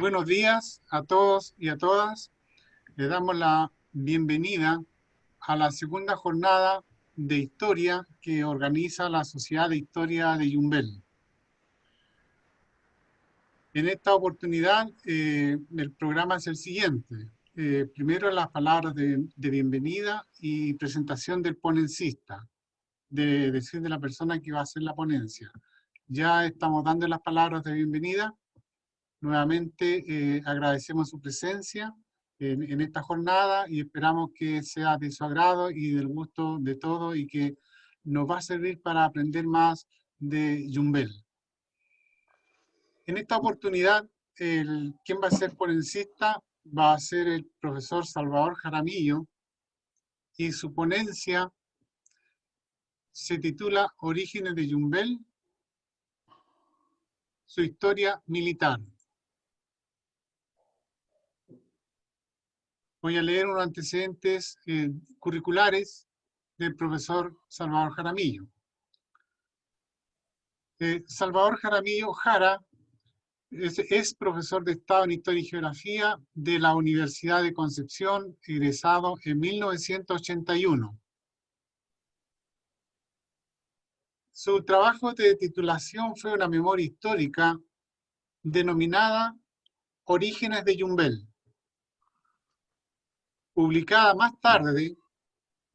Buenos días a todos y a todas. Les damos la bienvenida a la segunda jornada de historia que organiza la Sociedad de Historia de Yumbel. En esta oportunidad, el programa es el siguiente. Primero, las palabras de bienvenida y presentación del ponencista, de decir de la persona que va a hacer la ponencia. Ya estamos dando las palabras de bienvenida. Nuevamente agradecemos su presencia en esta jornada y esperamos que sea de su agrado y del gusto de todos y que nos va a servir para aprender más de Yumbel. En esta oportunidad, quien va a ser ponencista va a ser el profesor Salvador Jaramillo y su ponencia se titula Orígenes de Yumbel, su historia militar. Voy a leer unos antecedentes curriculares del profesor Salvador Jaramillo. Salvador Jaramillo Jara es profesor de Estado en Historia y Geografía de la Universidad de Concepción, egresado en 1981. Su trabajo de titulación fue una memoria histórica denominada Orígenes de Yumbel, publicada más tarde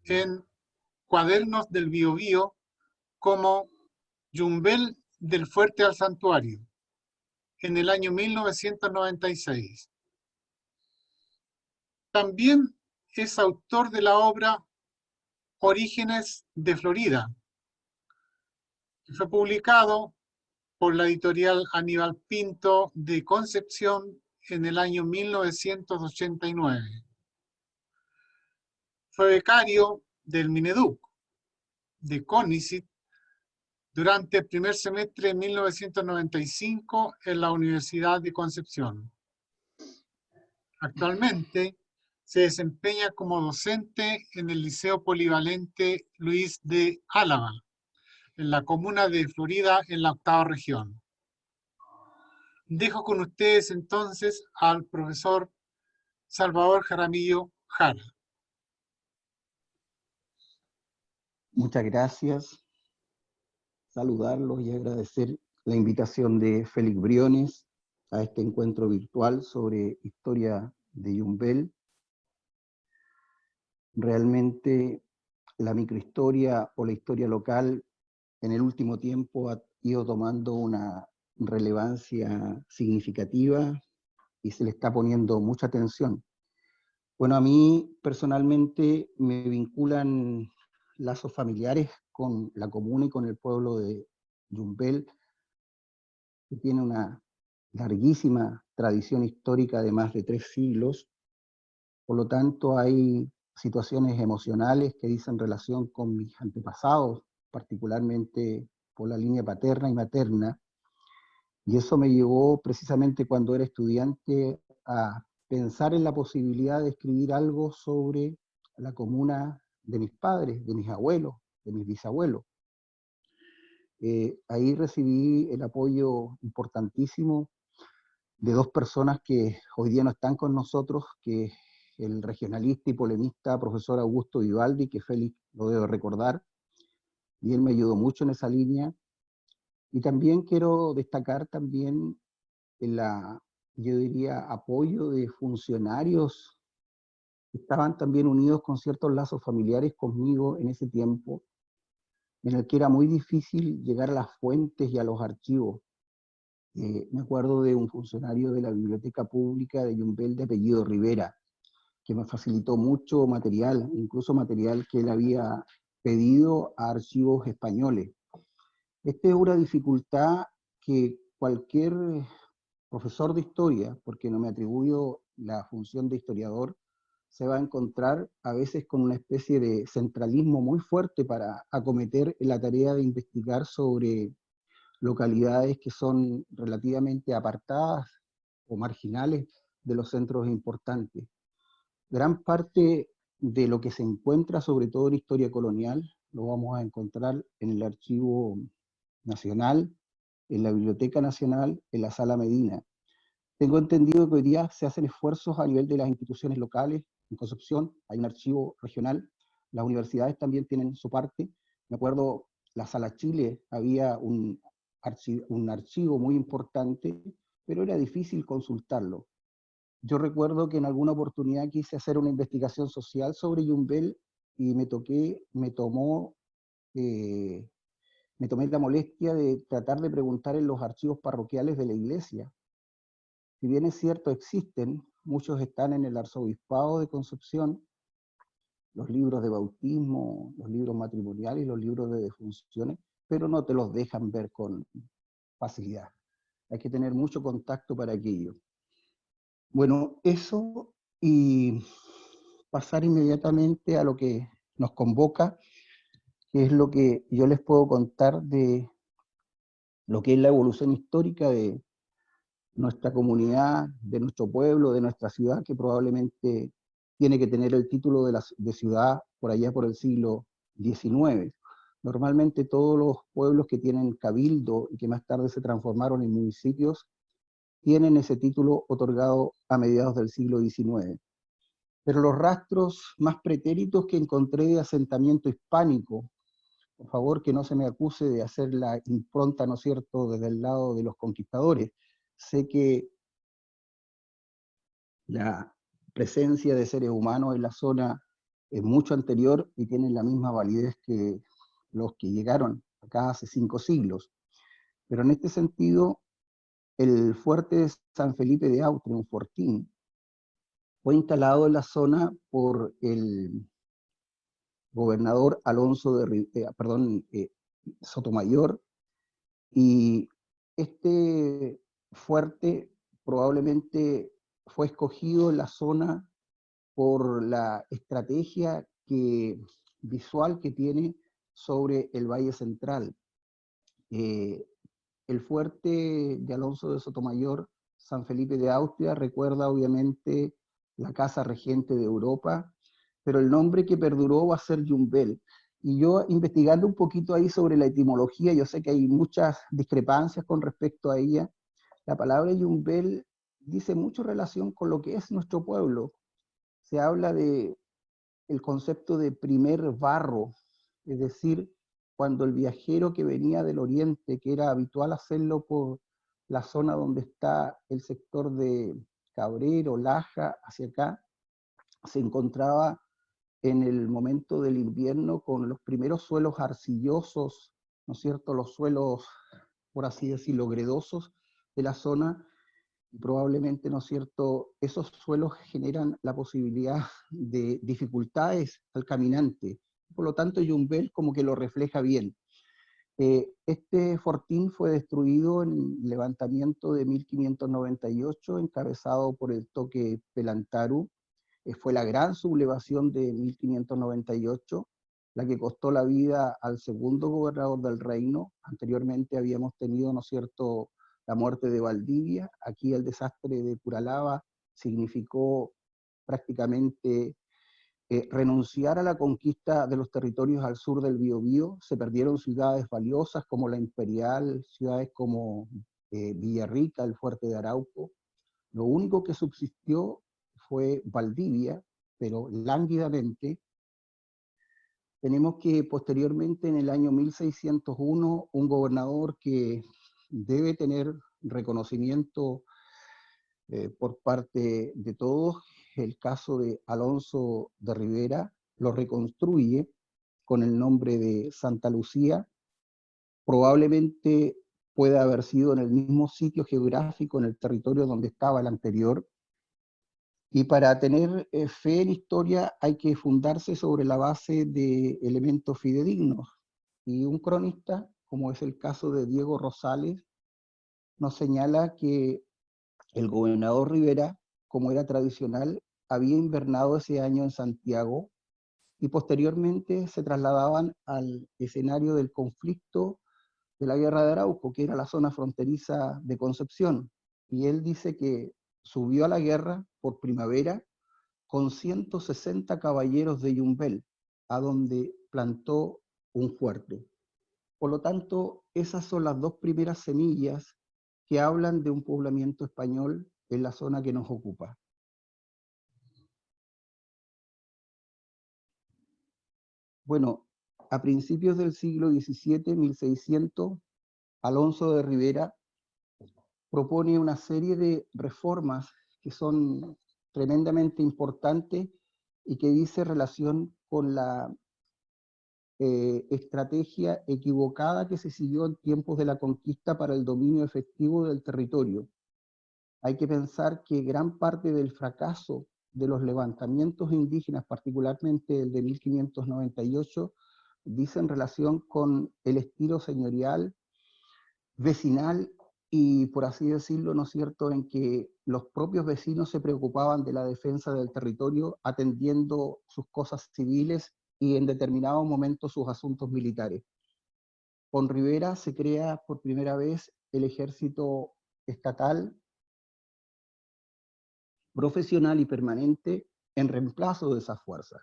en Cuadernos del Biobío como Yumbel del Fuerte al Santuario, en el año 1996. También es autor de la obra Orígenes de Florida, que fue publicado por la editorial Aníbal Pinto de Concepción en el año 1989. Fue becario del Mineduc, de CONICYT, durante el primer semestre de 1995 en la Universidad de Concepción. Actualmente se desempeña como docente en el Liceo Polivalente Luis de Álava, en la comuna de Florida, en la 8ª región. Dejo con ustedes entonces al profesor Salvador Jaramillo Jara. Muchas gracias. Saludarlos y agradecer la invitación de Félix Briones a este encuentro virtual sobre historia de Yumbel. Realmente la microhistoria o la historia local en el último tiempo ha ido tomando una relevancia significativa y se le está poniendo mucha atención. Bueno, a mí personalmente me vinculan lazos familiares con la comuna y con el pueblo de Yumbel, que tiene una larguísima tradición histórica de más de 3 siglos. Por lo tanto, hay situaciones emocionales que dicen relación con mis antepasados, particularmente por la línea paterna y materna, y eso me llevó precisamente cuando era estudiante a pensar en la posibilidad de escribir algo sobre la comuna de mis padres, de mis abuelos, de mis bisabuelos. Ahí recibí el apoyo importantísimo de 2 personas que hoy día no están con nosotros, que es el regionalista y polemista profesor Augusto Vivaldi, que Félix lo debe recordar, y él me ayudó mucho en esa línea. Y también quiero destacar también yo diría, apoyo de funcionarios que estaban también unidos con ciertos lazos familiares conmigo en ese tiempo, en el que era muy difícil llegar a las fuentes y a los archivos. Me acuerdo de un funcionario de la Biblioteca Pública de Yumbel de apellido Rivera, que me facilitó mucho material, incluso material que él había pedido a archivos españoles. Esta es una dificultad que cualquier profesor de historia, porque no me atribuyo la función de historiador, se va a encontrar a veces con una especie de centralismo muy fuerte para acometer la tarea de investigar sobre localidades que son relativamente apartadas o marginales de los centros importantes. Gran parte de lo que se encuentra, sobre todo en historia colonial, lo vamos a encontrar en el Archivo Nacional, en la Biblioteca Nacional, en la Sala Medina. Tengo entendido que hoy día se hacen esfuerzos a nivel de las instituciones locales. En Concepción hay un archivo regional, las universidades también tienen su parte. Me acuerdo, la Sala Chile había un archivo muy importante, pero era difícil consultarlo. Yo recuerdo que en alguna oportunidad quise hacer una investigación social sobre Yumbel y me tomé la molestia de tratar de preguntar en los archivos parroquiales de la iglesia. Si bien es cierto, existen, muchos están en el arzobispado de Concepción, los libros de bautismo, los libros matrimoniales, los libros de defunciones, pero no te los dejan ver con facilidad. Hay que tener mucho contacto para aquello. Bueno, eso, y pasar inmediatamente a lo que nos convoca, que es lo que yo les puedo contar de lo que es la evolución histórica de nuestra comunidad, de nuestro pueblo, de nuestra ciudad, que probablemente tiene que tener el título de ciudad por allá por el siglo XIX. Normalmente todos los pueblos que tienen cabildo y que más tarde se transformaron en municipios, tienen ese título otorgado a mediados del siglo XIX. Pero los rastros más pretéritos que encontré de asentamiento hispánico, por favor que no se me acuse de hacer la impronta, ¿no es cierto?, desde el lado de los conquistadores. Sé que la presencia de seres humanos en la zona es mucho anterior y tienen la misma validez que los que llegaron acá hace 5 siglos. Pero en este sentido, el fuerte de San Felipe de Austria, un fortín, fue instalado en la zona por el gobernador Alonso de Sotomayor, y este fuerte probablemente fue escogido en la zona por la estrategia visual que tiene sobre el Valle Central. El fuerte de Alonso de Sotomayor, San Felipe de Austria, recuerda obviamente la casa regente de Europa, pero el nombre que perduró va a ser Yumbel. Y yo, investigando un poquito ahí sobre la etimología, yo sé que hay muchas discrepancias con respecto a ella. La palabra Yumbel dice mucho relación con lo que es nuestro pueblo. Se habla de el concepto de primer barro, es decir, cuando el viajero que venía del oriente, que era habitual hacerlo por la zona donde está el sector de Cabrero, Laja, hacia acá, se encontraba en el momento del invierno con los primeros suelos arcillosos, ¿no es cierto?, los suelos, por así decirlo, gredosos de la zona, y probablemente, ¿no es cierto?, esos suelos generan la posibilidad de dificultades al caminante. Por lo tanto, Yumbel como que lo refleja bien. Este fortín fue destruido en el levantamiento de 1598, encabezado por el Toque Pelantaru. Fue la gran sublevación de 1598, la que costó la vida al segundo gobernador del reino. Anteriormente habíamos tenido, ¿no es cierto?, la muerte de Valdivia. Aquí el desastre de Curalaba significó prácticamente renunciar a la conquista de los territorios al sur del Biobío. Se perdieron ciudades valiosas como la Imperial, ciudades como Villarrica, el fuerte de Arauco. Lo único que subsistió fue Valdivia, pero lánguidamente. Tenemos que posteriormente, en el año 1601, un gobernador que debe tener reconocimiento por parte de todos, el caso de Alonso de Rivera, lo reconstruye con el nombre de Santa Lucía. Probablemente puede haber sido en el mismo sitio geográfico, en el territorio donde estaba el anterior. Y para tener fe en historia hay que fundarse sobre la base de elementos fidedignos. Y un cronista, como es el caso de Diego Rosales, nos señala que el gobernador Rivera, como era tradicional, había invernado ese año en Santiago y posteriormente se trasladaban al escenario del conflicto de la Guerra de Arauco, que era la zona fronteriza de Concepción. Y él dice que subió a la guerra por primavera con 160 caballeros de Yumbel, a donde plantó un fuerte. Por lo tanto, esas son las dos primeras semillas que hablan de un poblamiento español en la zona que nos ocupa. Bueno, a principios del siglo XVII, 1600, Alonso de Rivera propone una serie de reformas que son tremendamente importantes y que dice relación con la estrategia equivocada que se siguió en tiempos de la conquista para el dominio efectivo del territorio. Hay que pensar que gran parte del fracaso de los levantamientos indígenas, particularmente el de 1598, dice en relación con el estilo señorial, vecinal y, por así decirlo, ¿no es cierto?, en que los propios vecinos se preocupaban de la defensa del territorio atendiendo sus cosas civiles y en determinados momentos sus asuntos militares. Con Rivera se crea por primera vez el ejército estatal, profesional y permanente, en reemplazo de esas fuerzas.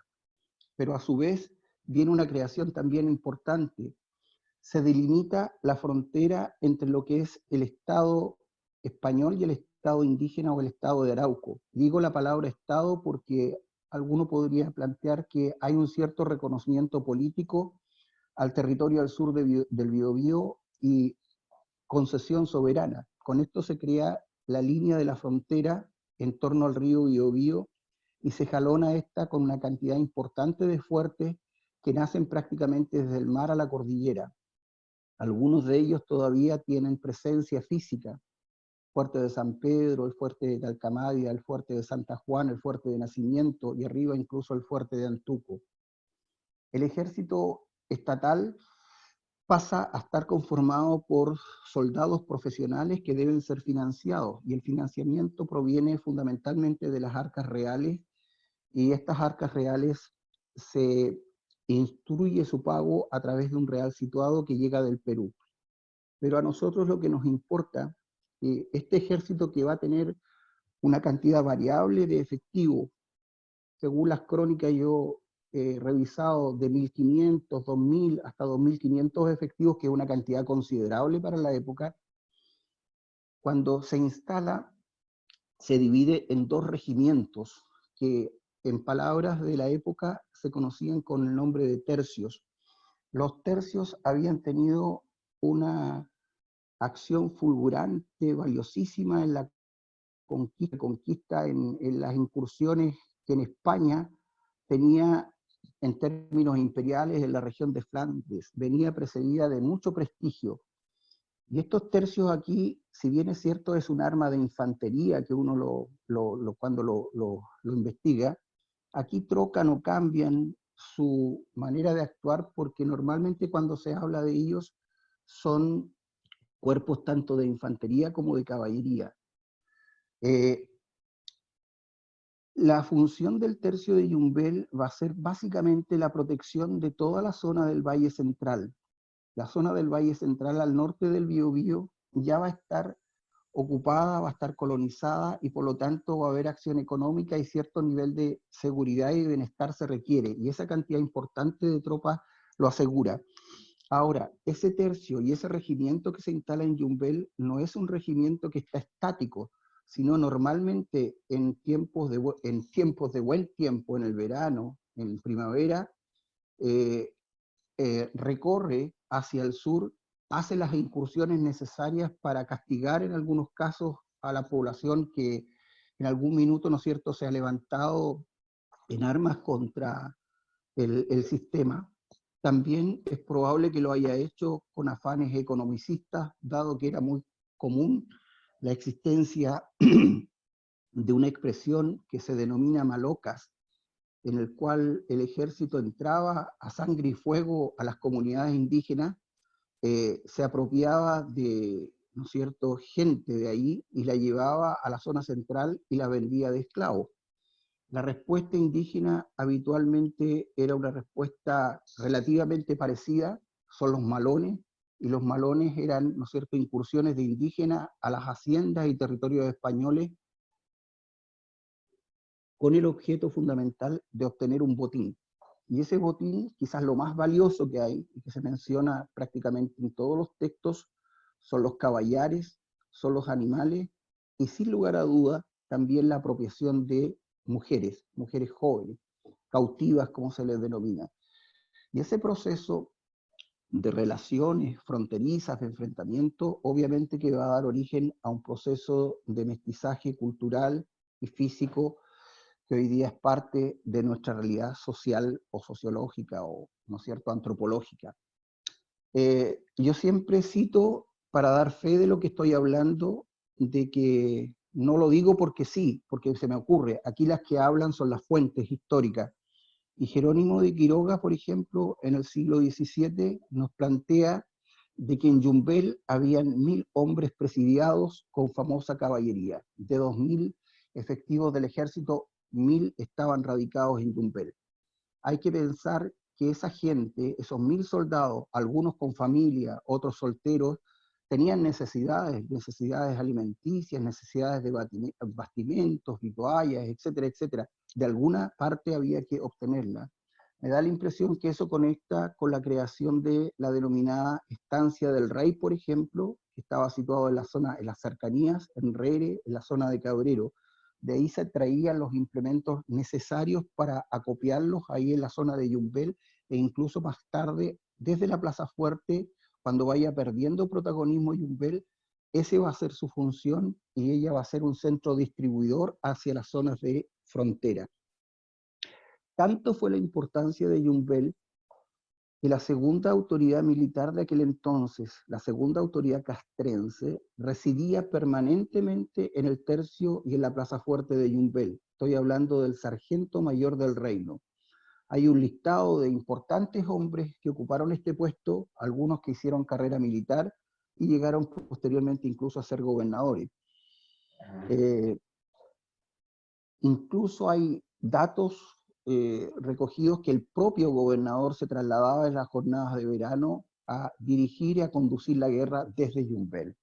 Pero a su vez viene una creación también importante. Se delimita la frontera entre lo que es el Estado español y el Estado indígena o el Estado de Arauco. Digo la palabra Estado porque alguno podría plantear que hay un cierto reconocimiento político al territorio al sur del Biobío y concesión soberana. Con esto se crea la línea de la frontera en torno al río Biobío y se jalona esta con una cantidad importante de fuertes que nacen prácticamente desde el mar a la cordillera. Algunos de ellos todavía tienen presencia física. El fuerte de San Pedro, el fuerte de Talcamádia, el fuerte de Santa Juana, el fuerte de Nacimiento y arriba incluso el fuerte de Antuco. El ejército estatal pasa a estar conformado por soldados profesionales que deben ser financiados, y el financiamiento proviene fundamentalmente de las arcas reales, y estas arcas reales se instruye su pago a través de un real situado que llega del Perú. Pero a nosotros lo que nos importa, este ejército que va a tener una cantidad variable de efectivo, según las crónicas yo he revisado de 1.500, 2.000 hasta 2.500 efectivos, que es una cantidad considerable para la época. Cuando se instala, se divide en dos regimientos que en palabras de la época se conocían con el nombre de tercios. Los tercios habían tenido una acción fulgurante, valiosísima en la conquista en las incursiones que en España tenía en términos imperiales en la región de Flandes, venía precedida de mucho prestigio. Y estos tercios aquí, si bien es cierto, es un arma de infantería que uno cuando lo investiga, aquí trocan o cambian su manera de actuar, porque normalmente cuando se habla de ellos son cuerpos tanto de infantería como de caballería. La función del tercio de Yumbel va a ser básicamente la protección de toda la zona del Valle Central. La zona del Valle Central al norte del Biobío ya va a estar ocupada, va a estar colonizada, y por lo tanto va a haber acción económica y cierto nivel de seguridad y bienestar se requiere, y esa cantidad importante de tropas lo asegura. Ahora, ese tercio y ese regimiento que se instala en Yumbel no es un regimiento que está estático, sino normalmente en tiempos de buen tiempo, en el verano, en primavera, recorre hacia el sur, hace las incursiones necesarias para castigar en algunos casos a la población que en algún minuto, ¿no es cierto?, se ha levantado en armas contra el sistema. También es probable que lo haya hecho con afanes economicistas, dado que era muy común la existencia de una expresión que se denomina malocas, en el cual el ejército entraba a sangre y fuego a las comunidades indígenas, se apropiaba de, ¿no es cierto?, gente de ahí y la llevaba a la zona central y la vendía de esclavos. La respuesta indígena habitualmente era una respuesta relativamente parecida, son los malones, y los malones eran, ¿no es cierto?, incursiones de indígenas a las haciendas y territorios españoles con el objeto fundamental de obtener un botín. Y ese botín, quizás lo más valioso que hay, y que se menciona prácticamente en todos los textos, son los caballares, son los animales y sin lugar a dudas también la apropiación de mujeres jóvenes, cautivas como se les denomina. Y ese proceso de relaciones fronterizas, de enfrentamiento, obviamente que va a dar origen a un proceso de mestizaje cultural y físico que hoy día es parte de nuestra realidad social o sociológica o, ¿no es cierto?, antropológica. Yo siempre cito, para dar fe de lo que estoy hablando, de que no lo digo porque sí, porque se me ocurre, aquí las que hablan son las fuentes históricas. Y Jerónimo de Quiroga, por ejemplo, en el siglo XVII nos plantea de que en Yumbel habían 1000 hombres presidiados con famosa caballería. De 2000 efectivos del ejército, 1000 estaban radicados en Yumbel. Hay que pensar que esa gente, esos 1000 soldados, algunos con familia, otros solteros, tenían necesidades alimenticias, necesidades de bastimentos, toallas, etcétera, etcétera. De alguna parte había que obtenerla. Me da la impresión que eso conecta con la creación de la denominada Estancia del Rey, por ejemplo, que estaba situado en la zona, en las cercanías, en Rere, en la zona de Cabrero. De ahí se traían los implementos necesarios para acopiarlos ahí en la zona de Yumbel, e incluso más tarde, desde la Plaza Fuerte, cuando vaya perdiendo protagonismo Yumbel, ese va a ser su función y ella va a ser un centro distribuidor hacia las zonas de frontera. Tanto fue la importancia de Yumbel que la segunda autoridad militar de aquel entonces, la segunda autoridad castrense, residía permanentemente en el tercio y en la plaza fuerte de Yumbel. Estoy hablando del sargento mayor del reino. Hay un listado de importantes hombres que ocuparon este puesto, algunos que hicieron carrera militar y llegaron posteriormente incluso a ser gobernadores. Incluso hay datos recogidos que el propio gobernador se trasladaba en las jornadas de verano a dirigir y a conducir la guerra desde Yumbel.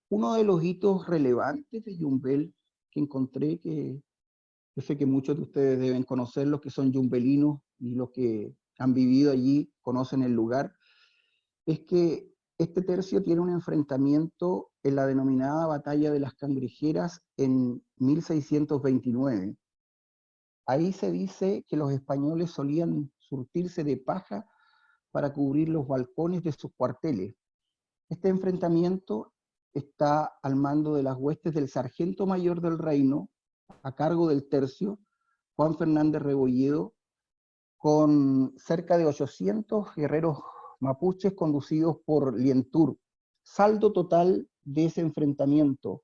Uno de los hitos relevantes de Yumbel que encontré, que yo sé que muchos de ustedes deben conocer, los que son yumbelinos y los que han vivido allí conocen el lugar, es que este tercio tiene un enfrentamiento en la denominada Batalla de las Cangrejeras en 1629. Ahí se dice que los españoles solían surtirse de paja para cubrir los balcones de sus cuarteles. Este enfrentamiento está al mando de las huestes del sargento mayor del reino, a cargo del tercio, Juan Fernández Rebolledo, con cerca de 800 guerreros mapuches conducidos por Lientur. Saldo total de ese enfrentamiento: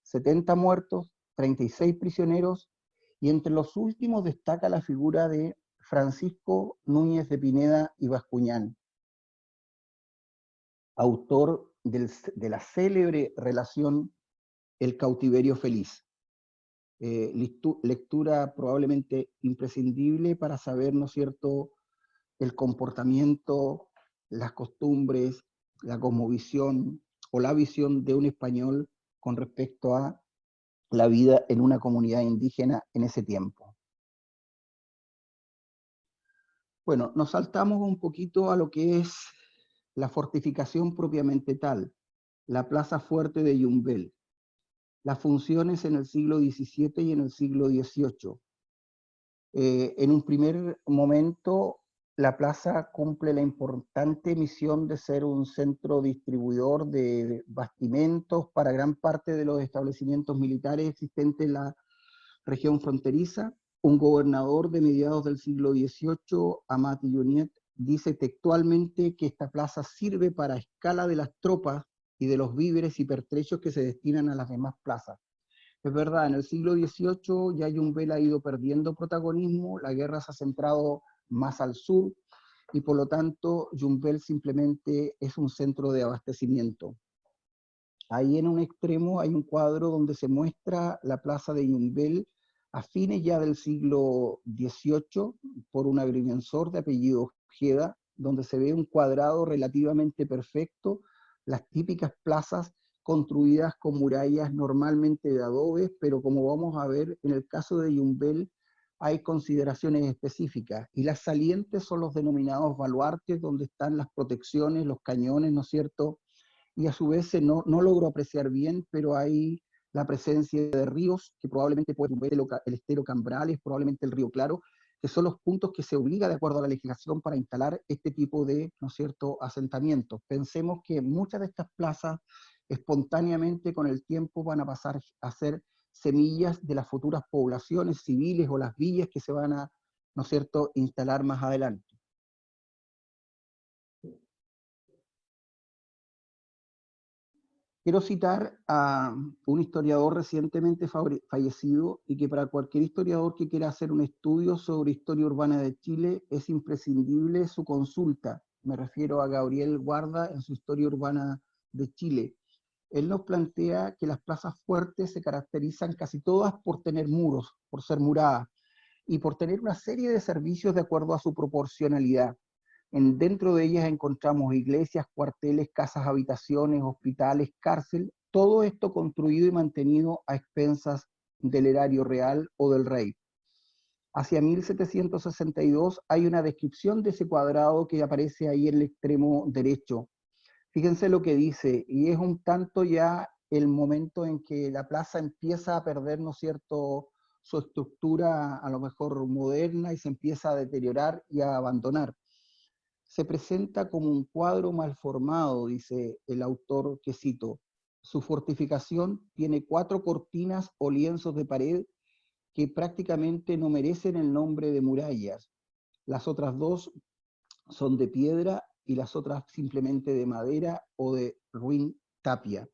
70 muertos, 36 prisioneros, y entre los últimos destaca la figura de Francisco Núñez de Pineda y Bascuñán, autor de la célebre relación El cautiverio feliz. Lectura probablemente imprescindible para saber, ¿no es cierto?, el comportamiento, las costumbres, la cosmovisión o la visión de un español con respecto a la vida en una comunidad indígena en ese tiempo. Bueno, nos saltamos un poquito a lo que es la fortificación propiamente tal, la plaza fuerte de Yumbel, las funciones en el siglo XVII y en el siglo XVIII. En un primer momento, la plaza cumple la importante misión de ser un centro distribuidor de bastimentos para gran parte de los establecimientos militares existentes en la región fronteriza. Un gobernador de mediados del siglo XVIII, Amat Llonet, dice textualmente que esta plaza sirve para escala de las tropas y de los víveres y pertrechos que se destinan a las demás plazas. Es verdad, en el siglo XVIII ya Yumbel ha ido perdiendo protagonismo, la guerra se ha centrado más al sur, y por lo tanto Yumbel simplemente es un centro de abastecimiento. Ahí en un extremo hay un cuadro donde se muestra la plaza de Yumbel a fines ya del siglo XVIII por un agrimensor de apellido Ojeda, donde se ve un cuadrado relativamente perfecto, las típicas plazas construidas con murallas normalmente de adobe, pero como vamos a ver en el caso de Yumbel hay consideraciones específicas, y las salientes son los denominados baluartes, donde están las protecciones, los cañones, ¿no es cierto?, y a su vez no logro apreciar bien, pero hay la presencia de ríos, que probablemente puede ser el estero Cambrales, probablemente el río Claro, que son los puntos que se obliga de acuerdo a la legislación para instalar este tipo de, ¿no es cierto?, asentamientos. Pensemos que muchas de estas plazas espontáneamente con el tiempo van a pasar a ser semillas de las futuras poblaciones civiles o las villas que se van a, ¿no es cierto?, instalar más adelante. Quiero citar a un historiador recientemente fallecido y que para cualquier historiador que quiera hacer un estudio sobre historia urbana de Chile es imprescindible su consulta. Me refiero a Gabriel Guarda en su Historia Urbana de Chile. Él nos plantea que las plazas fuertes se caracterizan casi todas por tener muros, por ser muradas, y por tener una serie de servicios de acuerdo a su proporcionalidad. Dentro de ellas encontramos iglesias, cuarteles, casas, habitaciones, hospitales, cárcel, todo esto construido y mantenido a expensas del erario real o del rey. Hacia 1762 hay una descripción de ese cuadrado que aparece ahí en el extremo derecho. Fíjense lo que dice, y es un tanto ya el momento en que la plaza empieza a perder, ¿no es cierto?, su estructura a lo mejor moderna y se empieza a deteriorar y a abandonar. Se presenta como un cuadro mal formado, dice el autor que cito. Su fortificación tiene 4 cortinas o lienzos de pared que prácticamente no merecen el nombre de murallas. Las otras 2 son de piedra y las otras simplemente de madera o de ruin tapia.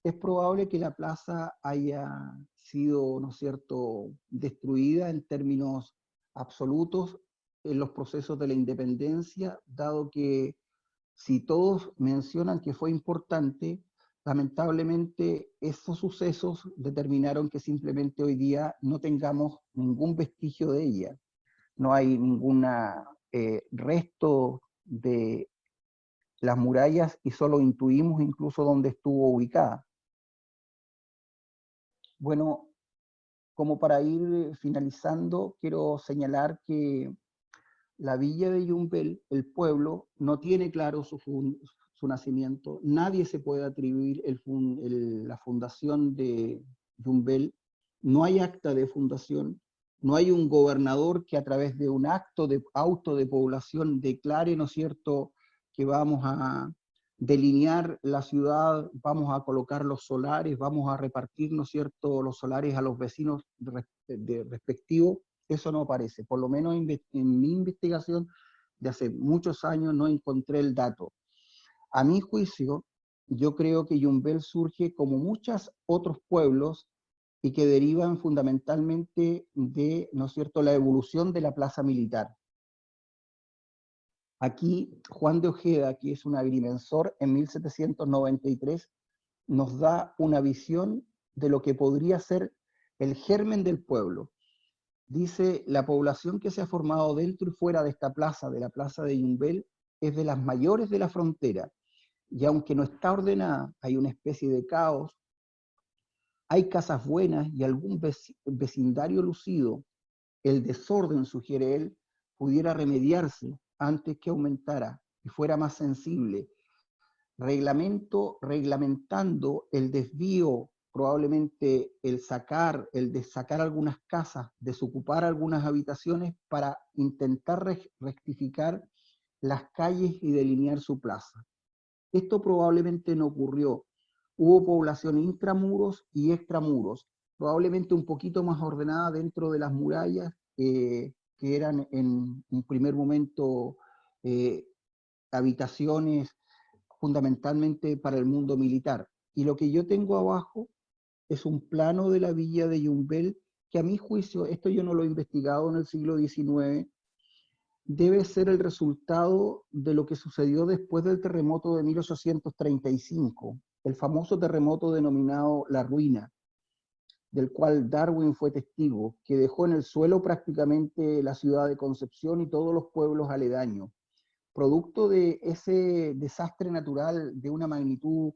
Es probable que la plaza haya sido, ¿no es cierto?, destruida en términos absolutos en los procesos de la independencia, dado que si todos mencionan que fue importante, lamentablemente esos sucesos determinaron que simplemente hoy día no tengamos ningún vestigio de ella. No hay ningún resto de las murallas y solo intuimos incluso dónde estuvo ubicada. Bueno, como para ir finalizando, quiero señalar que la villa de Yumbel, el pueblo, no tiene claro su nacimiento. Nadie se puede atribuir la fundación de Yumbel. No hay acta de fundación. No hay un gobernador que a través de un acto de auto de población declare, ¿no es cierto?, que vamos a delinear la ciudad, vamos a colocar los solares, vamos a repartir, ¿no es cierto?, los solares a los vecinos respectivos. Eso no aparece, por lo menos en mi investigación de hace muchos años no encontré el dato. A mi juicio, yo creo que Yumbel surge como muchos otros pueblos y que derivan fundamentalmente de, ¿no es cierto?, la evolución de la plaza militar. Aquí Juan de Ojeda, que es un agrimensor, en 1793 nos da una visión de lo que podría ser el germen del pueblo. Dice, la población que se ha formado dentro y fuera de esta plaza, de la plaza de Yumbel, es de las mayores de la frontera, y aunque no está ordenada, hay una especie de caos, hay casas buenas y algún vecindario lucido, el desorden, sugiere él, pudiera remediarse antes que aumentara y fuera más sensible, reglamentando el desvío, probablemente el de sacar algunas casas, desocupar algunas habitaciones para intentar rectificar las calles y delinear su plaza. Esto probablemente no ocurrió. Hubo población intramuros y extramuros, probablemente un poquito más ordenada dentro de las murallas, que eran en un primer momento habitaciones fundamentalmente para el mundo militar. Y lo que yo tengo abajo es un plano de la villa de Yumbel, que a mi juicio, esto yo no lo he investigado en el siglo XIX, debe ser el resultado de lo que sucedió después del terremoto de 1835, el famoso terremoto denominado La Ruina, del cual Darwin fue testigo, que dejó en el suelo prácticamente la ciudad de Concepción y todos los pueblos aledaños. Producto de ese desastre natural de una magnitud,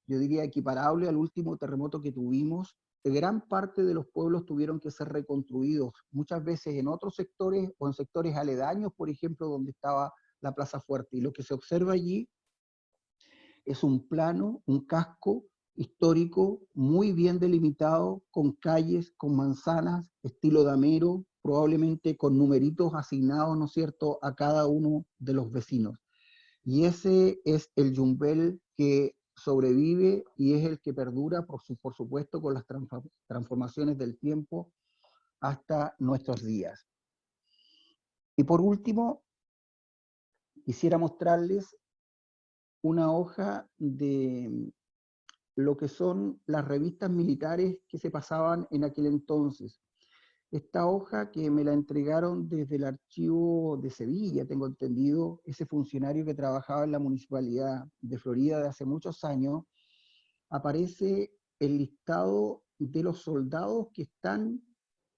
yo diría, equiparable al último terremoto que tuvimos, gran parte de los pueblos tuvieron que ser reconstruidos, muchas veces en otros sectores o en sectores aledaños, por ejemplo, donde estaba la Plaza Fuerte. Y lo que se observa allí Es un plano, un casco histórico muy bien delimitado, con calles, con manzanas, estilo damero, probablemente con numeritos asignados, ¿no es cierto?, a cada uno de los vecinos. Y ese es el Yumbel que sobrevive y es el que perdura, por supuesto, con las transformaciones del tiempo hasta nuestros días. Y por último, quisiera mostrarles una hoja de lo que son las revistas militares que se pasaban en aquel entonces. Esta hoja que me la entregaron desde el archivo de Sevilla, tengo entendido, ese funcionario que trabajaba en la Municipalidad de Florida de hace muchos años, aparece el listado de los soldados que están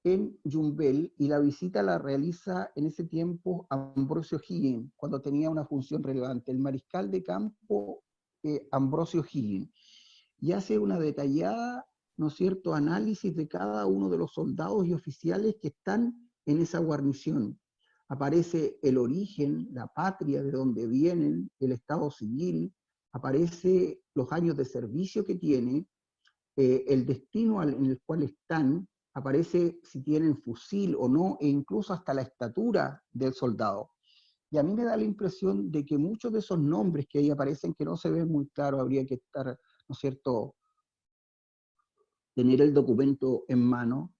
en Yumbel, y la visita la realiza en ese tiempo Ambrosio Higgins, cuando tenía una función relevante, el mariscal de campo Ambrosio Higgins, y hace una detallada, ¿no es cierto?, análisis de cada uno de los soldados y oficiales que están en esa guarnición. Aparece el origen, la patria de donde vienen, el estado civil, aparece los años de servicio que tiene, el destino en el cual están, aparece si tienen fusil o no, e incluso hasta la estatura del soldado. Y a mí me da la impresión de que muchos de esos nombres que ahí aparecen, que no se ven muy claros, habría que estar, ¿no es cierto?, tener el documento en mano,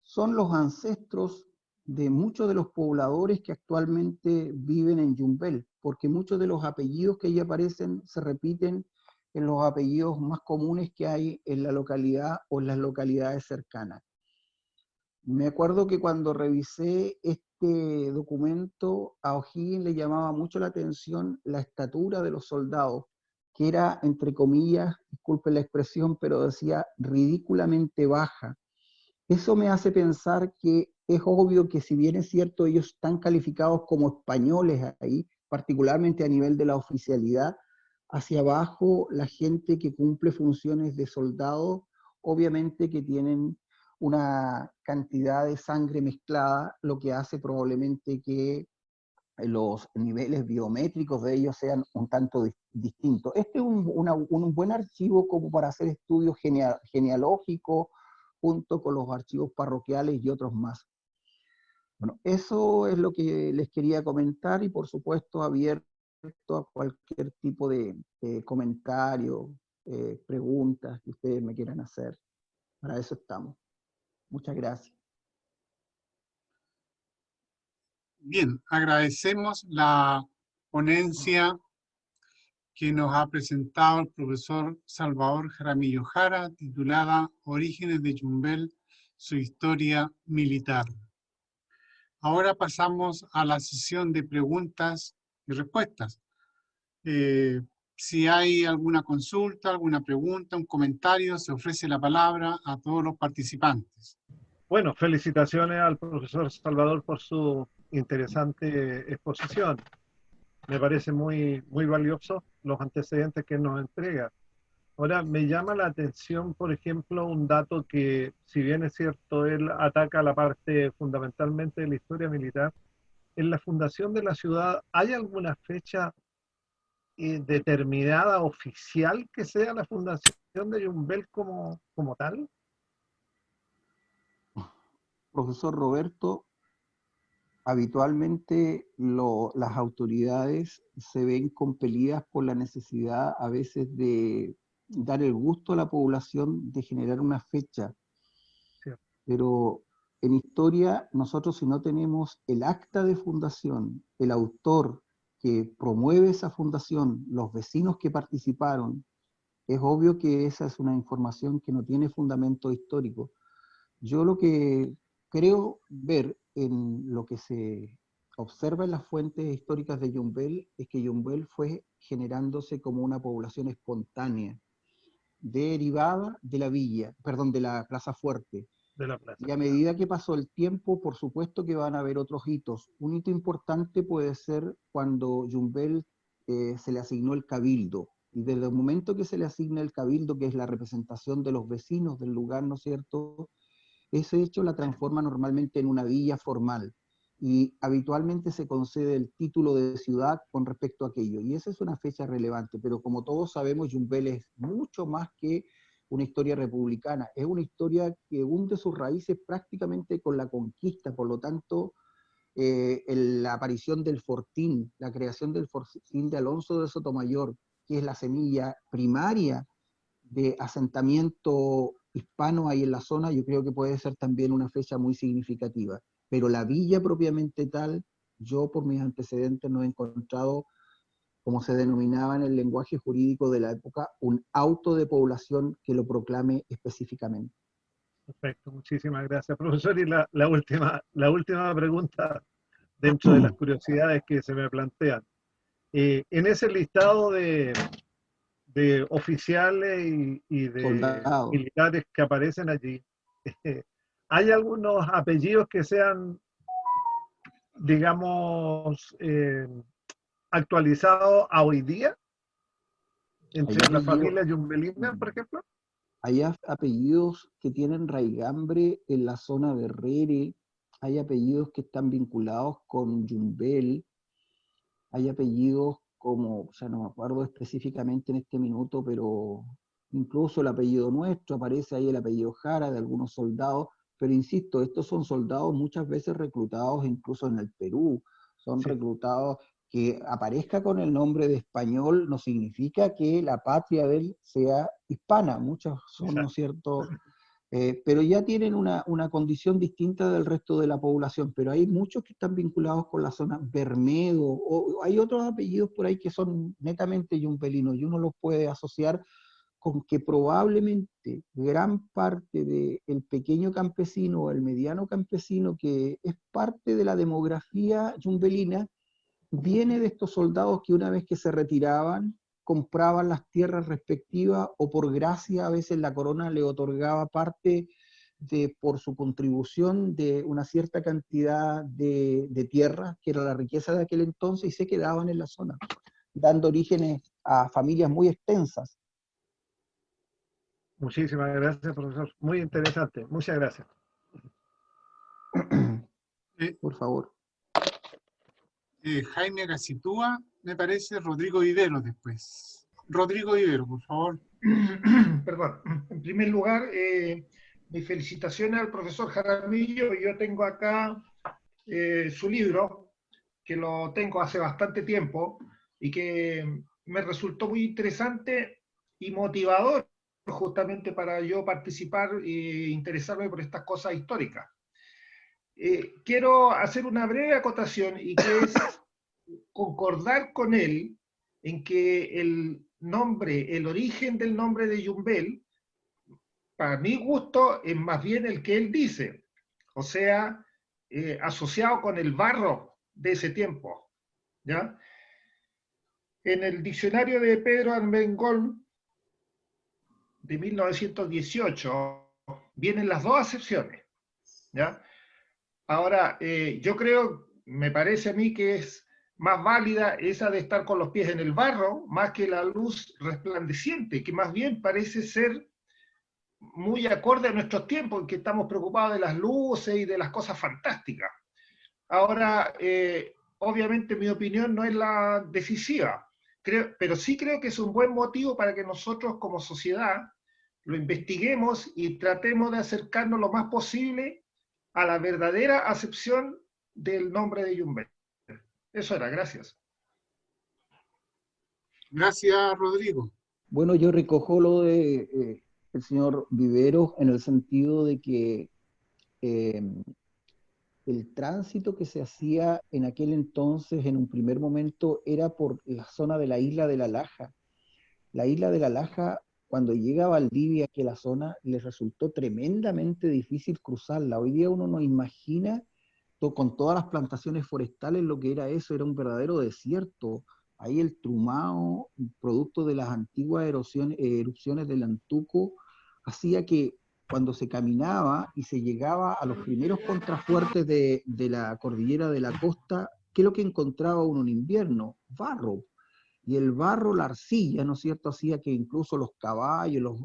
son los ancestros de muchos de los pobladores que actualmente viven en Yumbel, porque muchos de los apellidos que ahí aparecen se repiten en los apellidos más comunes que hay en la localidad o en las localidades cercanas. Me acuerdo que cuando revisé este documento, a O'Higgins le llamaba mucho la atención la estatura de los soldados, que era, entre comillas, disculpen la expresión, pero decía ridículamente baja. Eso me hace pensar que es obvio que, si bien es cierto, ellos están calificados como españoles ahí, particularmente a nivel de la oficialidad, hacia abajo la gente que cumple funciones de soldado, obviamente que tienen una cantidad de sangre mezclada, lo que hace probablemente que los niveles biométricos de ellos sean un tanto distintos. Este es un buen archivo como para hacer estudios genealógicos, junto con los archivos parroquiales y otros más. Bueno, eso es lo que les quería comentar, y por supuesto abierto a cualquier tipo de comentario, preguntas que ustedes me quieran hacer. Para eso estamos. Muchas gracias. Bien, agradecemos la ponencia que nos ha presentado el profesor Salvador Jaramillo Jara, titulada Orígenes de Yumbel, su historia militar. Ahora pasamos a la sesión de preguntas y respuestas. Si hay alguna consulta, alguna pregunta, un comentario, se ofrece la palabra a todos los participantes. Bueno, felicitaciones al profesor Salvador por su interesante exposición. Me parece muy valioso los antecedentes que nos entrega. Ahora, me llama la atención, por ejemplo, un dato que, si bien es cierto, él ataca la parte fundamentalmente de la historia militar. En la fundación de la ciudad, ¿hay alguna fecha determinada, oficial, que sea la fundación de Yumbel como tal? Profesor Roberto, habitualmente las autoridades se ven compelidas por la necesidad a veces de dar el gusto a la población de generar una fecha. Sí. Pero en historia, nosotros, si no tenemos el acta de fundación, el autor que promueve esa fundación, los vecinos que participaron, es obvio que esa es una información que no tiene fundamento histórico. Yo lo que creo ver en lo que se observa en las fuentes históricas de Yumbel es que Yumbel fue generándose como una población espontánea, derivada de la villa, perdón, de la Plaza Fuerte. De la plaza. Y a medida que pasó el tiempo, por supuesto que van a haber otros hitos. Un hito importante puede ser cuando Yumbel se le asignó el cabildo. Y desde el momento que se le asigna el cabildo, que es la representación de los vecinos del lugar, ¿no es cierto?, ese hecho la transforma normalmente en una villa formal. y habitualmente se concede el título de ciudad con respecto a aquello, y esa es una fecha relevante, pero como todos sabemos, Yumbel es mucho más que una historia republicana, es una historia que hunde sus raíces prácticamente con la conquista, por lo tanto, la aparición del Fortín, la creación del Fortín de Alonso de Sotomayor, que es la semilla primaria de asentamiento hispano ahí en la zona, yo creo que puede ser también una fecha muy significativa. Pero la villa propiamente tal, yo por mis antecedentes no he encontrado, como se denominaba en el lenguaje jurídico de la época, un auto de población que lo proclame específicamente. Perfecto, muchísimas gracias, profesor. Y la última pregunta dentro de las curiosidades que se me plantean. En ese listado de oficiales y de Soldados. militares que aparecen allí, ¿hay algunos apellidos que sean, digamos, actualizados a hoy día? Entre la familia yumbelina, por ejemplo. Hay apellidos que tienen raigambre en la zona de Rere, hay apellidos que están vinculados con Yumbel, hay apellidos como, o sea, no me acuerdo específicamente en este minuto, pero incluso el apellido nuestro, aparece ahí el apellido Jara de algunos soldados, pero insisto, estos son soldados muchas veces reclutados incluso en el Perú, son reclutados, que aparezca con el nombre de español no significa que la patria de él sea hispana, muchos son, ¿no es cierto?, pero ya tienen una condición distinta del resto de la población, pero hay muchos que están vinculados con la zona Bermedo, o hay otros apellidos por ahí que son netamente yumpelinos, y uno los puede asociar con que probablemente gran parte del pequeño campesino o el mediano campesino que es parte de la demografía yumbelina, viene de estos soldados que una vez que se retiraban, compraban las tierras respectivas o por gracia a veces la corona le otorgaba parte por su contribución de una cierta cantidad de tierra, que era la riqueza de aquel entonces, y se quedaban en la zona, dando orígenes a familias muy extensas. Muchísimas gracias, profesor. Muy interesante. Muchas gracias. Por favor. Jaime Gacitúa, me parece, Rodrigo Vivero después. Rodrigo Vivero, por favor. Perdón. En primer lugar, mis felicitaciones al profesor Jaramillo. Yo tengo acá su libro, que lo tengo hace bastante tiempo y que me resultó muy interesante y motivador justamente para yo participar e interesarme por estas cosas históricas. Quiero hacer una breve acotación y que es concordar con él en que el origen del nombre de Yumbel, para mi gusto, es más bien el que él dice, o sea, asociado con el barro de ese tiempo, ¿ya? En el diccionario de Pedro Armengol de 1918 vienen las dos acepciones, ¿ya? Ahora, yo creo, me parece a mí que es más válida esa de estar con los pies en el barro, más que la luz resplandeciente, que más bien parece ser muy acorde a nuestros tiempos, en que estamos preocupados de las luces y de las cosas fantásticas. Ahora, obviamente mi opinión no es la decisiva, pero sí creo que es un buen motivo para que nosotros como sociedad lo investiguemos y tratemos de acercarnos lo más posible a la verdadera acepción del nombre de Yumbel. Eso era, gracias. Gracias, Rodrigo. Bueno, yo recojo lo de el señor Vivero en el sentido de que el tránsito que se hacía en aquel entonces, en un primer momento, era por la zona de la isla de La Laja. La isla de La Laja, cuando llega a Valdivia, que la zona, les resultó tremendamente difícil cruzarla. Hoy día uno no imagina, con todas las plantaciones forestales, lo que era eso, era un verdadero desierto. Ahí el Trumao, producto de las antiguas erupciones del Antuco, hacía que cuando se caminaba y se llegaba a los primeros contrafuertes de la cordillera de la costa, ¿qué es lo que encontraba uno en invierno? Barro. Y el barro, la arcilla, ¿no es cierto?, hacía que incluso los caballos,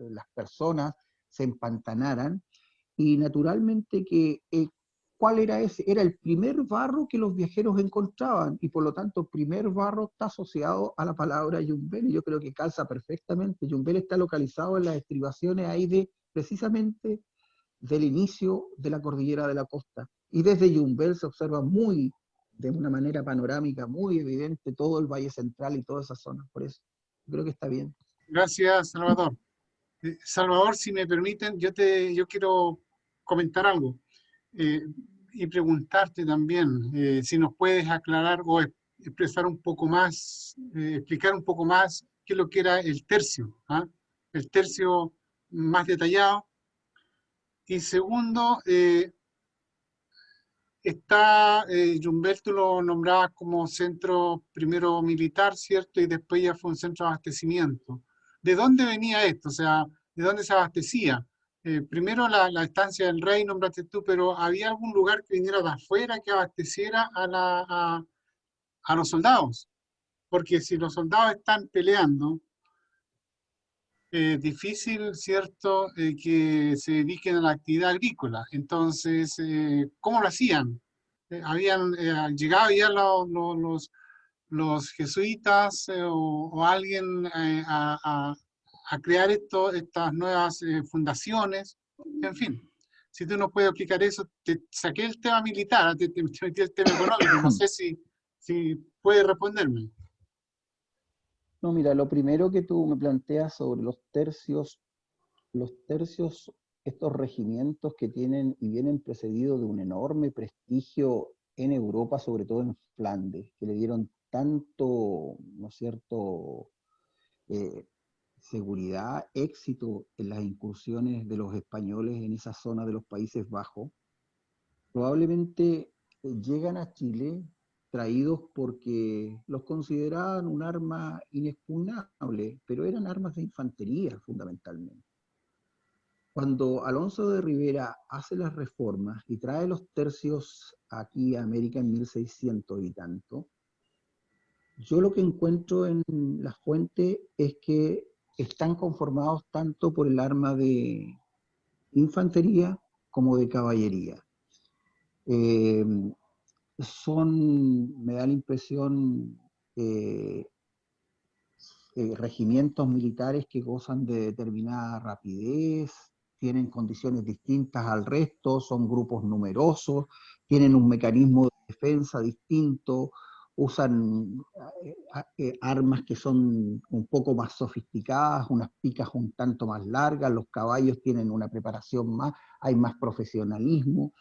las personas se empantanaran, y naturalmente que ¿cuál era ese? Era el primer barro que los viajeros encontraban, y por lo tanto, primer barro está asociado a la palabra Yumbel, y yo creo que calza perfectamente. Yumbel está localizado en las estribaciones ahí precisamente del inicio de la cordillera de la costa. Y desde Yumbel se observa de una manera panorámica, muy evidente, todo el Valle Central y toda esa zona. Por eso, creo que está bien. Gracias, Salvador. Salvador, si me permiten, yo quiero comentar algo y preguntarte también si nos puedes aclarar o expresar un poco más, explicar un poco más qué es lo que era el tercio, ¿ah? El tercio más detallado. Y segundo, Yumbel, tú lo nombrabas como centro primero militar, ¿cierto? Y después ya fue un centro de abastecimiento. ¿De dónde venía esto? O sea, ¿de dónde se abastecía? Primero la estancia del rey, nombraste tú, pero ¿había algún lugar que viniera de afuera que abasteciera a los soldados? Porque si los soldados están peleando, difícil, ¿cierto?, que se dediquen a la actividad agrícola. Entonces, ¿cómo lo hacían? Llegaban ya los jesuitas o alguien a crear estas nuevas fundaciones. En fin, si tú no puedes explicar eso, te saqué el tema militar, te metí el tema económico, no sé si puedes responderme. No, mira, lo primero que tú me planteas sobre los tercios, estos regimientos que tienen y vienen precedidos de un enorme prestigio en Europa, sobre todo en Flandes, que le dieron tanto, ¿no es cierto?, seguridad, éxito en las incursiones de los españoles en esa zona de los Países Bajos, probablemente llegan a Chile traídos porque los consideraban un arma inexpugnable, pero eran armas de infantería fundamentalmente. Cuando Alonso de Rivera hace las reformas y trae los tercios aquí a América en 1600 y tanto, yo lo que encuentro en la fuente es que están conformados tanto por el arma de infantería como de caballería. Me da la impresión, regimientos militares que gozan de determinada rapidez, tienen condiciones distintas al resto, son grupos numerosos, tienen un mecanismo de defensa distinto, usan armas que son un poco más sofisticadas, unas picas un tanto más largas, los caballos tienen una preparación más, hay más profesionalismo,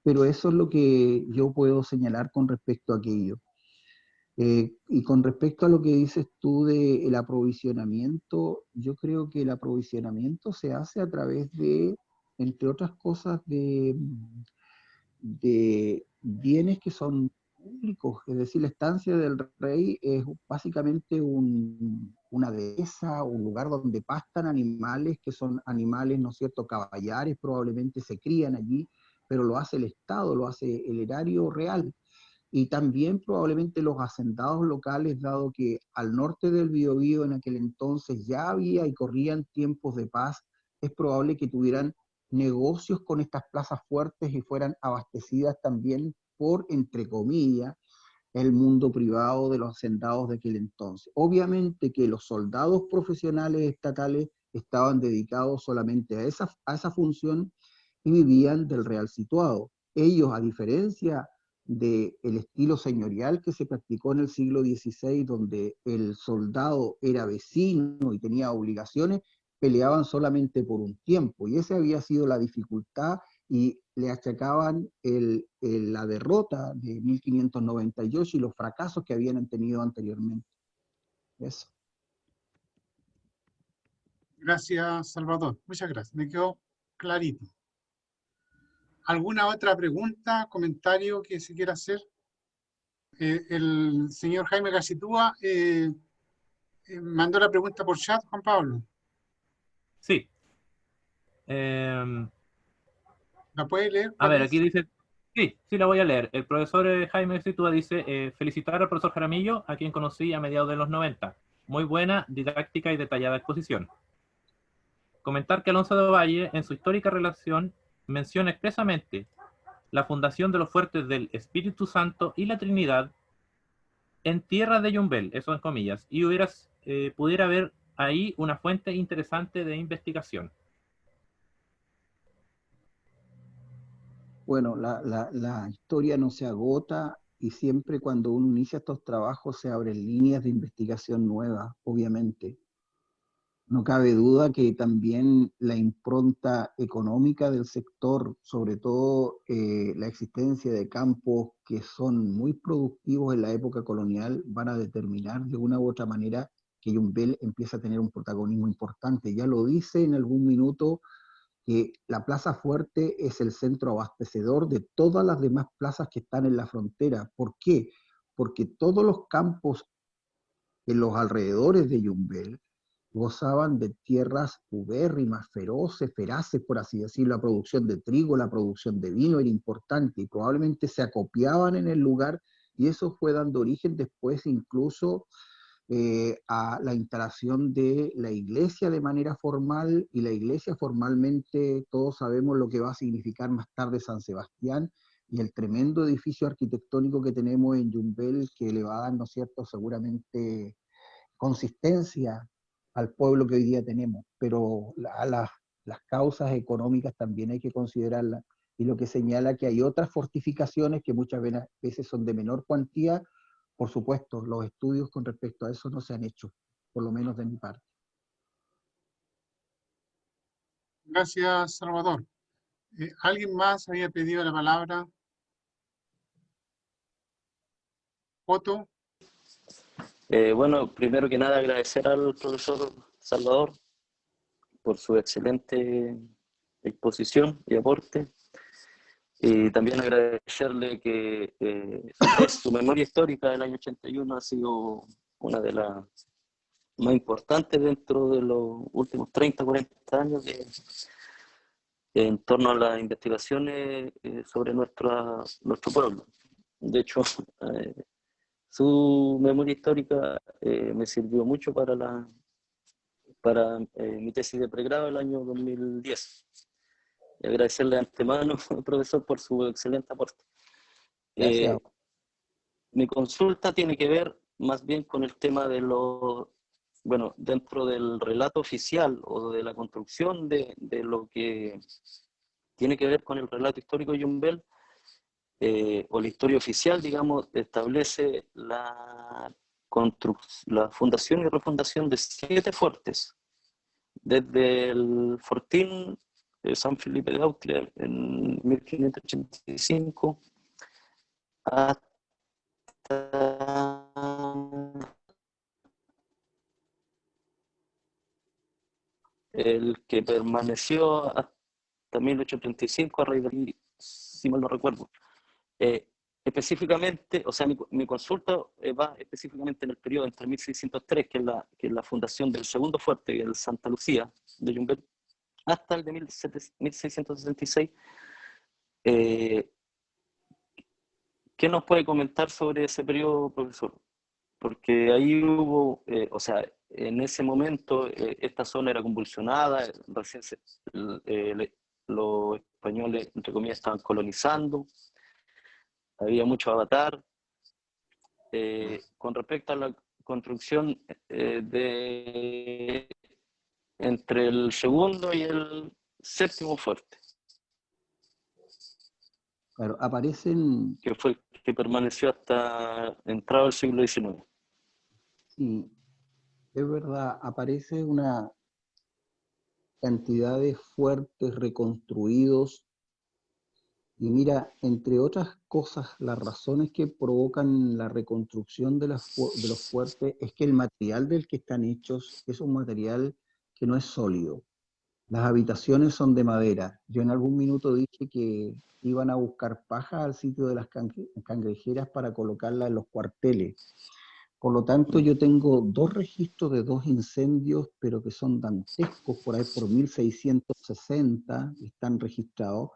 pero eso es lo que yo puedo señalar con respecto a aquello. Y con respecto a lo que dices tú del aprovisionamiento, yo creo que el aprovisionamiento se hace a través de, entre otras cosas, de bienes que son públicos, es decir, la estancia del rey es básicamente una dehesa, un lugar donde pastan animales, que son animales, ¿no es cierto?, caballares, probablemente se crían allí, pero lo hace el Estado, lo hace el erario real. Y también probablemente los hacendados locales, dado que al norte del Biobío en aquel entonces ya había y corrían tiempos de paz, es probable que tuvieran negocios con estas plazas fuertes y fueran abastecidas también por, entre comillas, el mundo privado de los hacendados de aquel entonces. Obviamente que los soldados profesionales estatales estaban dedicados solamente a esa función y vivían del real situado. Ellos, a diferencia del estilo señorial que se practicó en el siglo XVI, donde el soldado era vecino y tenía obligaciones, peleaban solamente por un tiempo, y esa había sido la dificultad, y le achacaban la derrota de 1598 y los fracasos que habían tenido anteriormente. Eso. Gracias, Salvador. Muchas gracias. Me quedó clarito. ¿Alguna otra pregunta, comentario que se quiera hacer? El señor Jaime Gacitúa mandó la pregunta por chat, Juan Pablo. Sí. ¿La puede leer? A ver, aquí dice, sí, la voy a leer. El profesor Jaime Gacitúa dice, felicitar al profesor Jaramillo, a quien conocí a mediados de los 90. Muy buena, didáctica y detallada exposición. Comentar que Alonso de Ovalle, en su histórica relación, menciona expresamente la fundación de los fuertes del Espíritu Santo y la Trinidad en tierra de Yumbel, eso en comillas, y pudiera haber ahí una fuente interesante de investigación. Bueno, la historia no se agota y siempre cuando uno inicia estos trabajos se abren líneas de investigación nuevas, obviamente. No cabe duda que también la impronta económica del sector, sobre todo la existencia de campos que son muy productivos en la época colonial, van a determinar de una u otra manera que Yumbel empieza a tener un protagonismo importante. Ya lo dice en algún minuto que la Plaza Fuerte es el centro abastecedor de todas las demás plazas que están en la frontera. ¿Por qué? Porque todos los campos en los alrededores de Yumbel gozaban de tierras ubérrimas, feraces, por así decirlo. La producción de trigo, la producción de vino era importante y probablemente se acopiaban en el lugar, y eso fue dando origen después incluso a la instalación de la iglesia de manera formal, y la iglesia formalmente todos sabemos lo que va a significar más tarde San Sebastián, y el tremendo edificio arquitectónico que tenemos en Yumbel, que le va a dar, ¿no es cierto?, seguramente consistencia al pueblo que hoy día tenemos, pero las causas económicas también hay que considerarlas, y lo que señala que hay otras fortificaciones que muchas veces son de menor cuantía. Por supuesto, los estudios con respecto a eso no se han hecho, por lo menos de mi parte. Gracias, Salvador. ¿Alguien más había pedido la palabra? Otto. Bueno, primero que nada agradecer al profesor Salvador por su excelente exposición y aporte. Y también agradecerle que su memoria histórica del año 81 ha sido una de las más importantes dentro de los últimos 30, 40 años en torno a las investigaciones sobre nuestro pueblo. De hecho, su memoria histórica me sirvió mucho para mi tesis de pregrado el año 2010. Y agradecerle de antemano, profesor, por su excelente aporte. Gracias. Mi consulta tiene que ver más bien con el tema de bueno, dentro del relato oficial o de la construcción de lo que tiene que ver con el relato histórico de Yumbel, o la historia oficial, digamos, establece la fundación y refundación de 7 fuertes, desde el fortín de San Felipe de Austria en 1585 hasta el que permaneció hasta 1835 a raíz de, si mal no recuerdo. Específicamente, o sea, mi consulta va específicamente en el periodo entre 1603, que es la fundación del segundo fuerte, el Santa Lucía de Yumbel, hasta el de 1666. ¿Qué nos puede comentar sobre ese periodo, profesor? Porque ahí hubo, o sea, en ese momento esta zona era convulsionada, recién los españoles, entre comillas, estaban colonizando, había mucho avatar. Con respecto a la construcción entre el segundo y el séptimo fuerte, Claro, aparecen, que fue el que permaneció hasta entrado el siglo XIX. sí, es verdad, aparece una cantidad de fuertes reconstruidos. Y mira, entre otras cosas, las razones que provocan la reconstrucción de los fuertes es que el material del que están hechos es un material que no es sólido. Las habitaciones son de madera. Yo en algún minuto dije que iban a buscar paja al sitio de las cangrejeras para colocarla en los cuarteles. Por lo tanto, yo tengo 2 registros de 2 incendios, pero que son dantescos, por ahí por 1660 están registrados,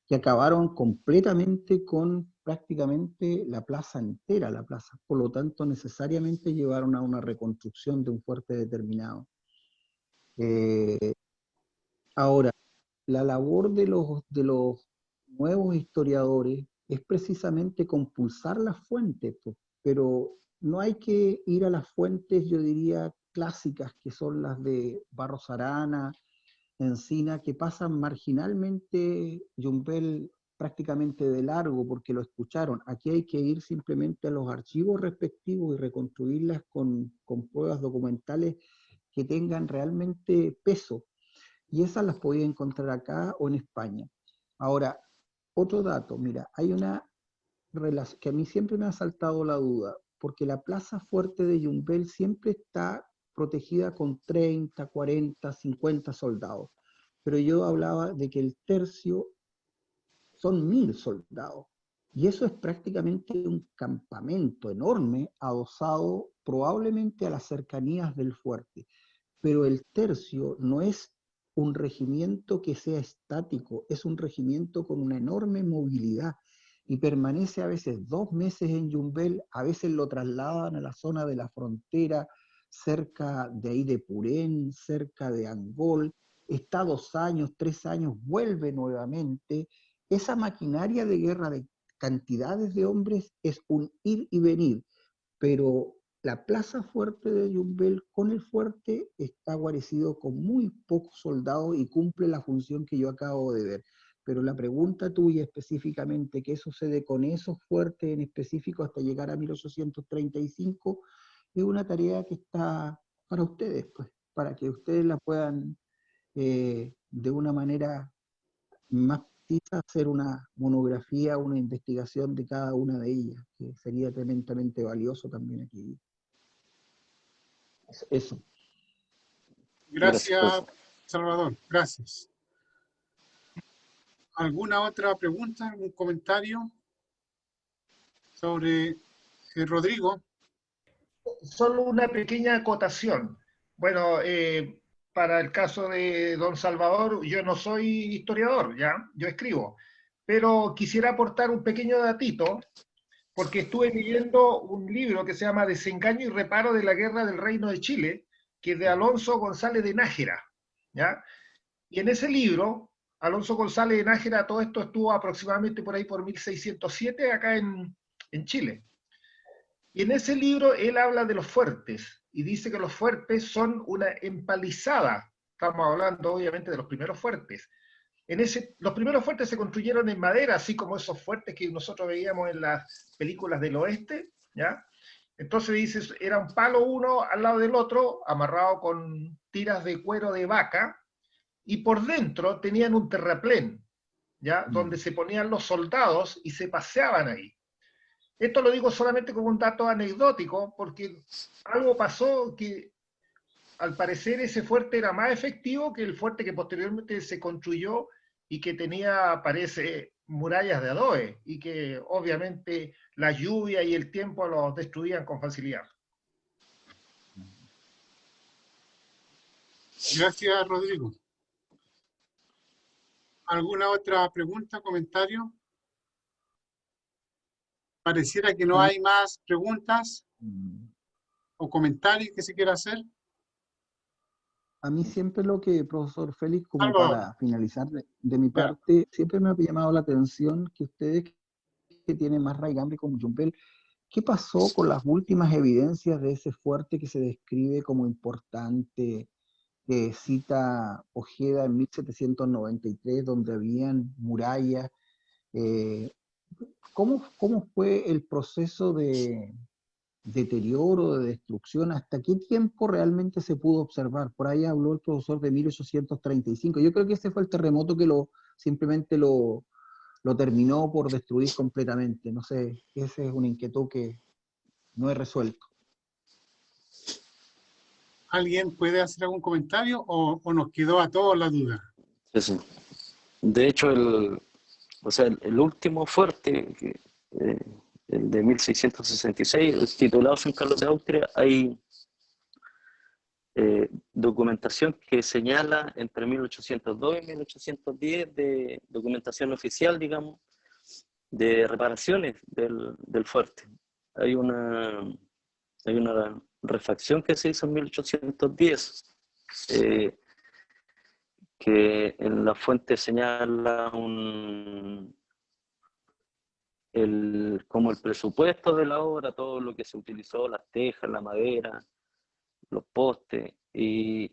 que acabaron completamente con prácticamente la plaza entera, la plaza. Por lo tanto, necesariamente llevaron a una reconstrucción de un fuerte determinado. Ahora, la labor de los nuevos historiadores es precisamente compulsar las fuentes, pues, pero no hay que ir a las fuentes, yo diría, clásicas, que son las de Barros Arana, Encina, que pasan marginalmente Yumbel prácticamente de largo porque lo escucharon. Aquí hay que ir simplemente a los archivos respectivos y reconstruirlas con pruebas documentales que tengan realmente peso. Y esas las podía encontrar acá o en España. Ahora, otro dato, mira, hay una relación que a mí siempre me ha saltado la duda, porque la plaza fuerte de Yumbel siempre está protegida con 30, 40, 50 soldados. Pero yo hablaba de que el tercio son 1000 soldados. Y eso es prácticamente un campamento enorme adosado probablemente a las cercanías del fuerte. Pero el tercio no es un regimiento que sea estático, es un regimiento con una enorme movilidad y permanece a veces 2 meses en Yumbel, a veces lo trasladan a la zona de la frontera, cerca de ahí de Purén, cerca de Angol, está 2 años, 3 años, vuelve nuevamente. Esa maquinaria de guerra de cantidades de hombres es un ir y venir, pero la plaza fuerte de Yumbel con el fuerte está guarecido con muy pocos soldados y cumple la función que yo acabo de ver. Pero la pregunta tuya específicamente, ¿qué sucede con esos fuertes en específico hasta llegar a 1835? Es una tarea que está para ustedes, pues, para que ustedes la puedan de una manera más precisa hacer una monografía, una investigación de cada una de ellas, que sería tremendamente valioso también aquí. Eso. Gracias, Salvador. Gracias. ¿Alguna otra pregunta, algún comentario sobre Rodrigo? Solo una pequeña acotación. Bueno, para el caso de don Salvador, yo no soy historiador, ¿ya? Yo escribo. Pero quisiera aportar un pequeño datito, porque estuve leyendo un libro que se llama Desengaño y reparo de la guerra del Reino de Chile, que es de Alonso González de Nájera, ¿ya? Y en ese libro, Alonso González de Nájera, todo esto estuvo aproximadamente por ahí por 1607 acá en Chile. Y en ese libro él habla de los fuertes y dice que los fuertes son una empalizada. Estamos hablando obviamente de los primeros fuertes. Los primeros fuertes se construyeron en madera, así como esos fuertes que nosotros veíamos en las películas del oeste, ¿ya? Entonces dice, era un palo uno al lado del otro, amarrado con tiras de cuero de vaca, y por dentro tenían un terraplén, ¿ya? Donde se ponían los soldados y se paseaban ahí. Esto lo digo solamente como un dato anecdótico, porque algo pasó que al parecer ese fuerte era más efectivo que el fuerte que posteriormente se construyó y que tenía, parece, murallas de adobe, y que obviamente la lluvia y el tiempo los destruían con facilidad. Gracias, Rodrigo. ¿Alguna otra pregunta, comentario? Pareciera que no hay más preguntas o comentarios que se quiera hacer. A mí siempre lo que, profesor Félix, como Salvador. para finalizar de mi parte, siempre me ha llamado la atención que ustedes que tienen más raigambre con Yumbel, ¿qué pasó con las últimas evidencias de ese fuerte que se describe como importante, que cita Ojeda en 1793, donde habían murallas? ¿Cómo fue el proceso de deterioro, de destrucción? ¿Hasta qué tiempo realmente se pudo observar? Por ahí habló el profesor de 1835. Yo creo que ese fue el terremoto que simplemente lo terminó por destruir completamente. No sé, esa es una inquietud que no he resuelto. ¿Alguien puede hacer algún comentario o nos quedó a todos la duda? Sí, sí. De hecho, el último fuerte, el de 1666, titulado San Carlos de Austria, hay documentación que señala entre 1802 y 1810 de documentación oficial, digamos, de reparaciones del fuerte. Hay una refacción que se hizo en 1810, que en la fuente señala un como el presupuesto de la obra, todo lo que se utilizó, las tejas, la madera, los postes, y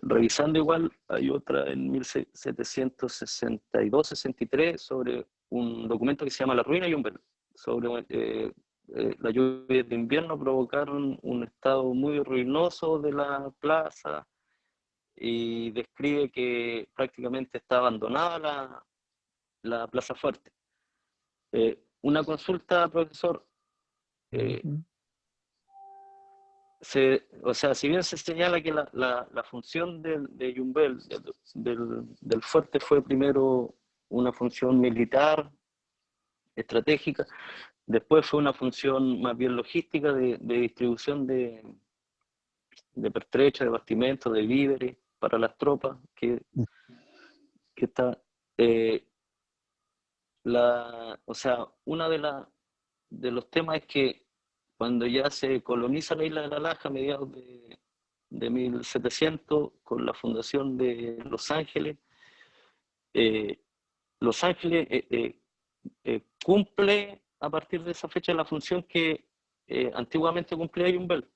revisando igual, hay otra en 1762-63 sobre un documento que se llama La ruina de Yumbel, sobre las lluvias de invierno provocaron un estado muy ruinoso de la plaza, y describe que prácticamente está abandonada la plaza fuerte. Una consulta, profesor. O sea, si bien se señala que la función de Yumbel, del fuerte, fue primero una función militar, estratégica, después fue una función más bien logística de distribución de pertrechos, de bastimentos, de víveres para las tropas, que está... o sea, una de los temas es que cuando ya se coloniza la isla de La Laja a mediados de 1700 con la fundación de Los Ángeles, Los Ángeles cumple a partir de esa fecha la función que antiguamente cumplía Yumbel.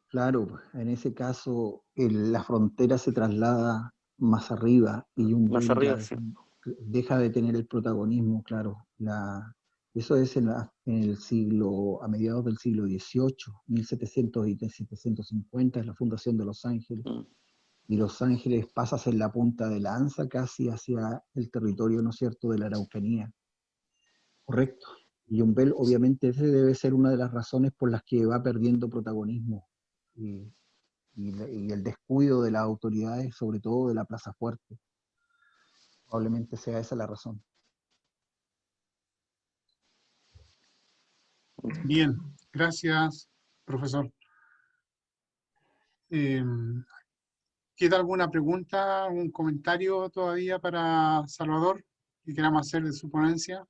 Claro, en ese caso la frontera se traslada más arriba y Yumbel Más arriba, sí. deja de tener el protagonismo, claro. Eso es en el siglo, a mediados del siglo XVIII, 1700 y 1750, es la fundación de Los Ángeles. Y Los Ángeles pasa a ser la punta de lanza casi hacia el territorio, ¿no es cierto?, de la Araucanía. Correcto. Y Yumbel, obviamente, ese debe ser una de las razones por las que va perdiendo protagonismo. Y el descuido de las autoridades, sobre todo de la Plaza Fuerte. Probablemente sea esa la razón. Bien, gracias, profesor. ¿Queda alguna pregunta, algún comentario todavía para Salvador que queramos hacer de su ponencia?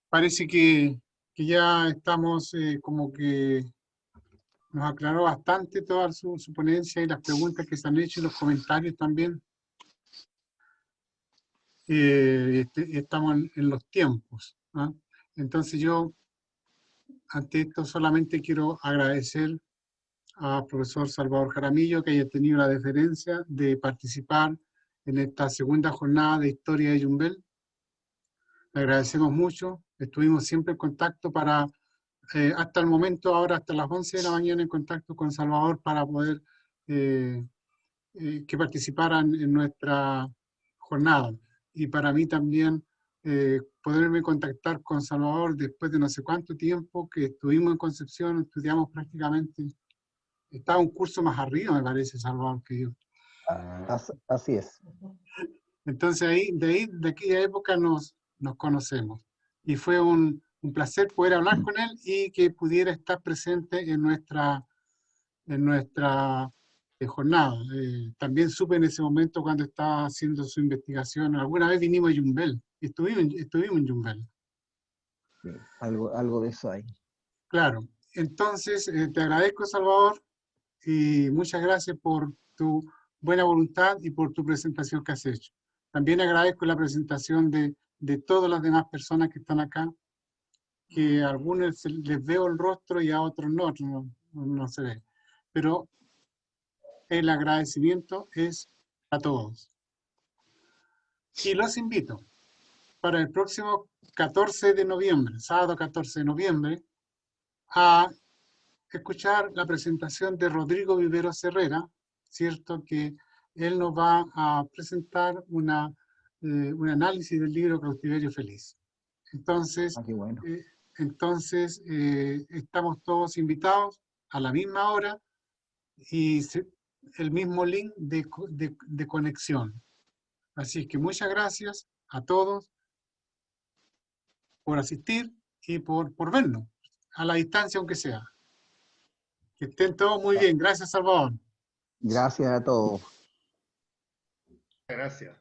Parece que ya estamos como que nos aclaró bastante toda su ponencia y las preguntas que se han hecho y los comentarios también. Estamos en los tiempos, ¿no? Entonces yo, ante esto, solamente quiero agradecer al profesor Salvador Jaramillo que haya tenido la deferencia de participar en esta segunda jornada de Historia de Yumbel. Le agradecemos mucho, estuvimos siempre en contacto para, hasta el momento, ahora hasta las 11 de la mañana, en contacto con Salvador para poder que participaran en nuestra jornada. Y para mí también poderme contactar con Salvador después de no sé cuánto tiempo que estuvimos en Concepción, estudiamos prácticamente, estaba un curso más arriba, me parece, Salvador, que yo. Así es. Entonces de aquella época nos conocemos. Y fue un placer poder hablar con él y que pudiera estar presente en nuestra jornada. También supe en ese momento cuando estaba haciendo su investigación, alguna vez vinimos a Yumbel, estuvimos en Yumbel. Sí, algo de eso hay. Claro, entonces te agradezco, Salvador, y muchas gracias por tu buena voluntad y por tu presentación que has hecho. También agradezco la presentación de todas las demás personas que están acá, que a algunos les veo el rostro y a otros no se ve. Pero el agradecimiento es a todos. Y los invito para el próximo 14 de noviembre, sábado 14 de noviembre, a escuchar la presentación de Rodrigo Viveros Herrera, ¿cierto? Que él nos va a presentar un análisis del libro Cautiverio Feliz. Entonces, qué bueno. Estamos todos invitados a la misma hora y el mismo link de conexión. Así que muchas gracias a todos por asistir y por vernos, a la distancia aunque sea. Que estén todos muy bien. Gracias, Salvador. Gracias a todos. Gracias.